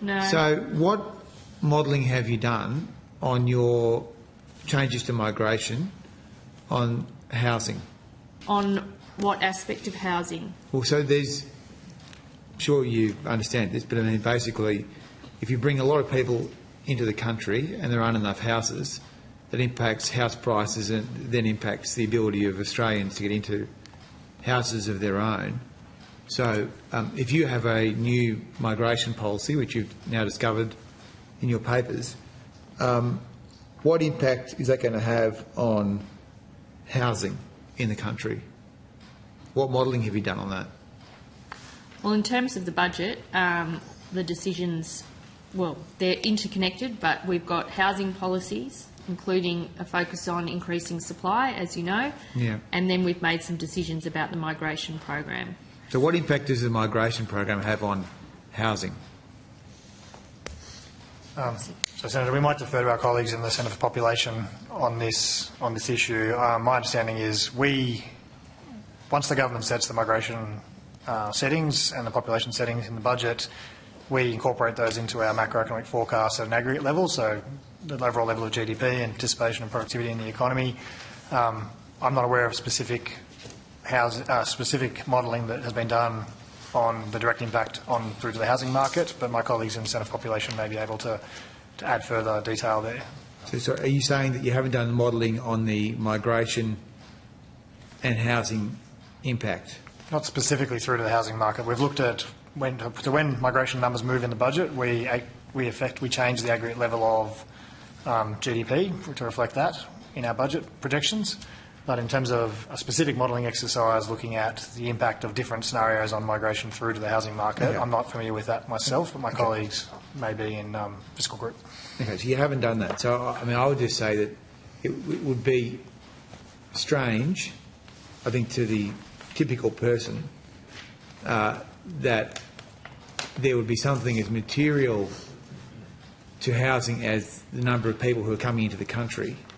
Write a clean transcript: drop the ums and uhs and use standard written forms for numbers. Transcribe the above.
No. So what modelling have you done on your changes to migration on housing? On what aspect of housing? Well, so there's, I'm sure you understand this, but I mean basically if you bring a lot of people into the country and there aren't enough houses, that impacts house prices and then impacts the ability of Australians to get into houses of their own. So if you have a new migration policy, which you've now discovered in your papers, what impact is that going to have on housing in the country? What modelling have you done on that? Well, in terms of the budget, the decisions, well, they're interconnected, but we've got housing policies, including a focus on increasing supply, as you know, and then we've made some decisions about the migration program. So what impact does the migration program have on housing? So, Senator, we might defer to our colleagues in the Centre for Population on this issue. My understanding is once the government sets the migration settings and the population settings in the budget, we incorporate those into our macroeconomic forecasts at an aggregate level, so the overall level of GDP, anticipation and productivity in the economy. I'm not aware of specific modelling that has been done on the direct impact through to the housing market, but my colleagues in the Centre for Population may be able to add further detail there. So are you saying that you haven't done modelling on the migration and housing impact? Not specifically through to the housing market. We've looked at when migration numbers move in the budget, we change the aggregate level of GDP to reflect that in our budget projections. But in terms of a specific modelling exercise looking at the impact of different scenarios on migration through to the housing market, I'm not familiar with that myself, but my colleagues may be in fiscal group. Okay, so you haven't done that. So, I mean, I would just say that it would be strange, I think, to the typical person that there would be something as material to housing as the number of people who are coming into the country